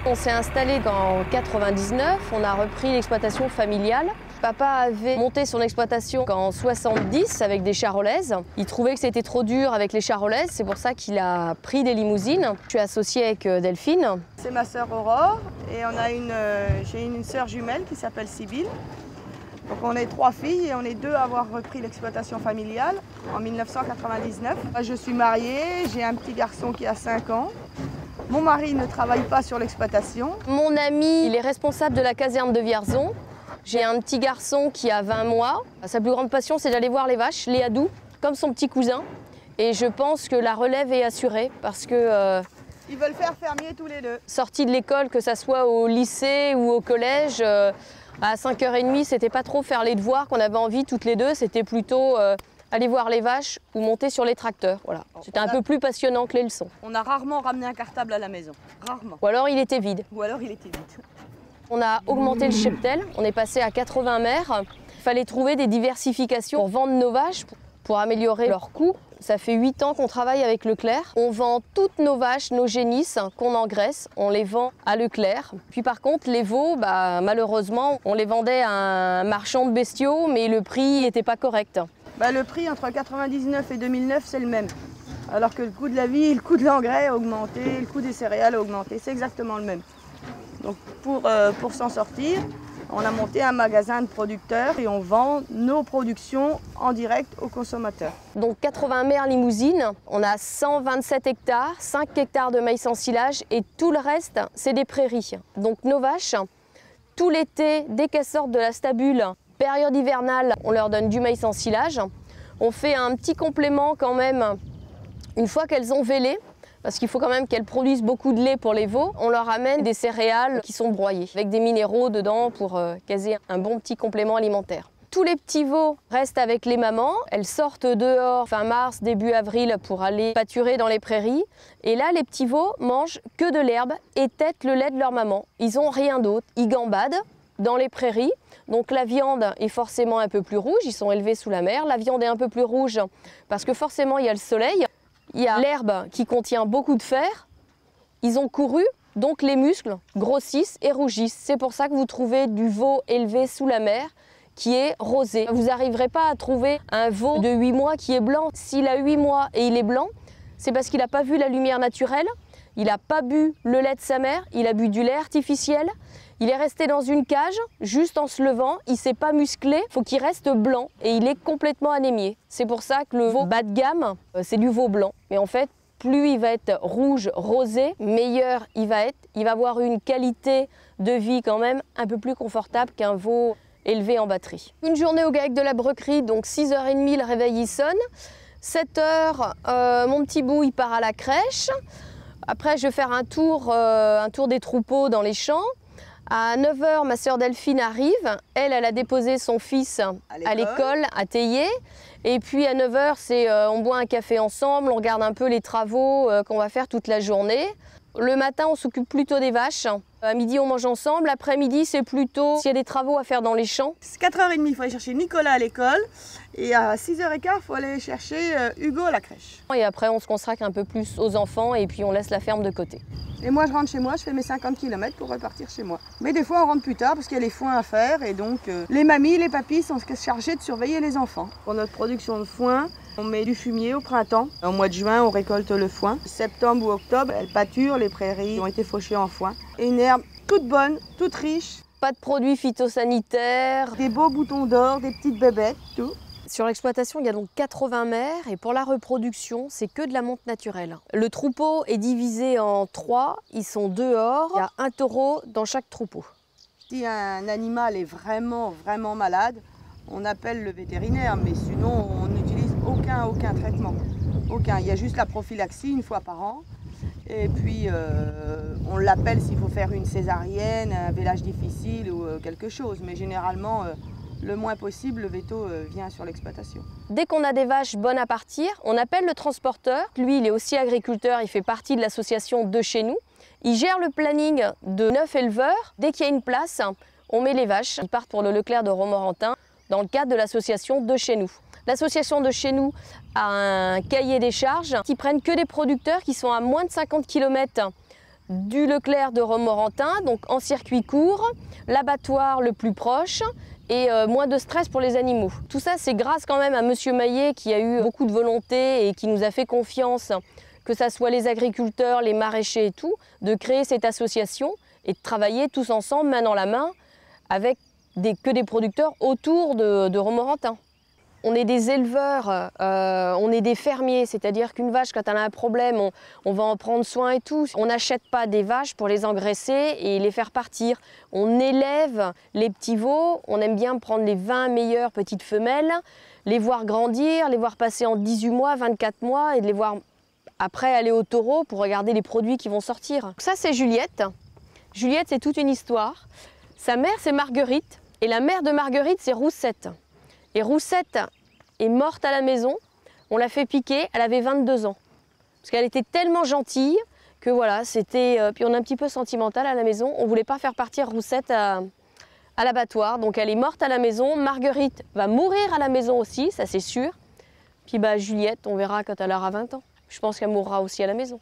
On s'est installé en 99, on a repris l'exploitation familiale. Papa avait monté son exploitation en 70 avec des charolaises. Il trouvait que c'était trop dur avec les charolaises, c'est pour ça qu'il a pris des limousines. Je suis associée avec Delphine. C'est ma sœur Aurore et j'ai une sœur jumelle qui s'appelle Sybille. Donc on est 3 filles et on est 2 à avoir repris l'exploitation familiale en 1999. Je suis mariée, j'ai un petit garçon qui a 5 ans. Mon mari ne travaille pas sur l'exploitation. Mon ami, il est responsable de la caserne de Vierzon. J'ai un petit garçon qui a 20 mois. Sa plus grande passion, c'est d'aller voir les vaches, les Hadou, comme son petit cousin. Et je pense que la relève est assurée parce que... Ils veulent faire fermier tous les 2. Sortis de l'école, que ça soit au lycée ou au collège, à 5h30, c'était pas trop faire les devoirs qu'on avait envie toutes les 2. C'était plutôt aller voir les vaches ou monter sur les tracteurs. Voilà. C'était un peu plus passionnant que les leçons. On a rarement ramené un cartable à la maison. Rarement. Ou alors il était vide. On a augmenté le cheptel, on est passé à 80 mères. Il fallait trouver des diversifications pour vendre nos vaches, pour améliorer leur coût. Ça fait 8 ans qu'on travaille avec Leclerc. On vend toutes nos vaches, nos génisses qu'on engraisse, on les vend à Leclerc. Puis par contre, les veaux, malheureusement, on les vendait à un marchand de bestiaux, mais le prix n'était pas correct. Le prix entre 1999 et 2009, c'est le même. Alors que le coût de la vie, le coût de l'engrais a augmenté, le coût des céréales a augmenté, c'est exactement le même. Donc pour s'en sortir, on a monté un magasin de producteurs et on vend nos productions en direct aux consommateurs. Donc 80 mères limousines, on a 127 hectares, 5 hectares de maïs en silage et tout le reste, c'est des prairies. Donc nos vaches, tout l'été, dès qu'elles sortent de la stabule, période hivernale, on leur donne du maïs en silage. On fait un petit complément quand même une fois qu'elles ont vélé, parce qu'il faut quand même qu'elles produisent beaucoup de lait pour les veaux. On leur amène des céréales qui sont broyées, avec des minéraux dedans pour qu'elles aient un bon petit complément alimentaire. Tous les petits veaux restent avec les mamans. Elles sortent dehors fin mars, début avril pour aller pâturer dans les prairies. Et là, les petits veaux mangent que de l'herbe et têtent le lait de leur maman. Ils n'ont rien d'autre. Ils gambadent dans les prairies. Donc la viande est forcément un peu plus rouge. Ils sont élevés sous la mer. La viande est un peu plus rouge parce que forcément, il y a le soleil. Il y a l'herbe qui contient beaucoup de fer. Ils ont couru, donc les muscles grossissent et rougissent. C'est pour ça que vous trouvez du veau élevé sous la mer qui est rosé. Vous n'arriverez pas à trouver un veau de 8 mois qui est blanc. S'il a 8 mois et il est blanc, c'est parce qu'il n'a pas vu la lumière naturelle, il n'a pas bu le lait de sa mère, il a bu du lait artificiel. Il est resté dans une cage, juste en se levant, il ne s'est pas musclé, il faut qu'il reste blanc et il est complètement anémié. C'est pour ça que le veau bas de gamme, c'est du veau blanc. Mais en fait, plus il va être rouge, rosé, meilleur il va être. Il va avoir une qualité de vie quand même un peu plus confortable qu'un veau élevé en batterie. Une journée au GAEC de la Brequerie, donc 6h30, le réveil il sonne. 7h, mon petit bout il part à la crèche. Après, je vais faire un tour des troupeaux dans les champs. À 9h, ma sœur Delphine arrive. Elle a déposé son fils à l'école, à Théier. Et puis à 9h, on boit un café ensemble, on regarde un peu les travaux qu'on va faire toute la journée. Le matin, on s'occupe plutôt des vaches. À midi, on mange ensemble. L'après-midi, c'est plutôt s'il y a des travaux à faire dans les champs. C'est 4h30, il faut aller chercher Nicolas à l'école. Et à 6h15, il faut aller chercher Hugo à la crèche. Et après, on se consacre un peu plus aux enfants et puis on laisse la ferme de côté. Et moi, je rentre chez moi, je fais mes 50 km pour repartir chez moi. Mais des fois, on rentre plus tard parce qu'il y a les foins à faire. Et donc, les mamies, les papis sont chargés de surveiller les enfants. Pour notre production de foin, on met du fumier au printemps. Au mois de juin, on récolte le foin. Septembre ou octobre, elles pâturent, les prairies ont été fauchées en foin. Et une herbe toute bonne, toute riche. Pas de produits phytosanitaires. Des beaux boutons d'or, des petites bébêtes, tout. Sur l'exploitation, il y a donc 80 mères et pour la reproduction, c'est que de la monte naturelle. Le troupeau est divisé en 3, ils sont dehors, il y a un taureau dans chaque troupeau. Si un animal est vraiment malade, on appelle le vétérinaire, mais sinon on n'utilise aucun traitement. Aucun. Il y a juste la prophylaxie une fois par an. Et puis on l'appelle s'il faut faire une césarienne, un vélage difficile ou quelque chose. Mais généralement, le moins possible, le véto vient sur l'exploitation. Dès qu'on a des vaches bonnes à partir, on appelle le transporteur. Lui, il est aussi agriculteur, il fait partie de l'association de chez nous. Il gère le planning de 9 éleveurs. Dès qu'il y a une place, on met les vaches. Ils partent pour le Leclerc de Romorantin dans le cadre de l'association de chez nous. L'association de chez nous a un cahier des charges qui prennent que des producteurs qui sont à moins de 50 km du Leclerc de Romorantin, donc en circuit court, l'abattoir le plus proche et moins de stress pour les animaux. Tout ça, c'est grâce quand même à Monsieur Maillet qui a eu beaucoup de volonté et qui nous a fait confiance, que ce soit les agriculteurs, les maraîchers et tout, de créer cette association et de travailler tous ensemble, main dans la main, avec que des producteurs autour de Romorantin. On est des éleveurs, on est des fermiers, c'est-à-dire qu'une vache, quand elle a un problème, on va en prendre soin et tout. On n'achète pas des vaches pour les engraisser et les faire partir. On élève les petits veaux, on aime bien prendre les 20 meilleures petites femelles, les voir grandir, les voir passer en 18 mois, 24 mois et de les voir après aller au taureau pour regarder les produits qui vont sortir. Ça, c'est Juliette. Juliette, c'est toute une histoire. Sa mère, c'est Marguerite et la mère de Marguerite, c'est Roussette. Et Roussette est morte à la maison, on l'a fait piquer, elle avait 22 ans. Parce qu'elle était tellement gentille que voilà, c'était... puis on est un petit peu sentimental à la maison, on ne voulait pas faire partir Roussette à l'abattoir. Donc elle est morte à la maison, Marguerite va mourir à la maison aussi, ça c'est sûr. Puis bah, Juliette, on verra quand elle aura 20 ans. Je pense qu'elle mourra aussi à la maison.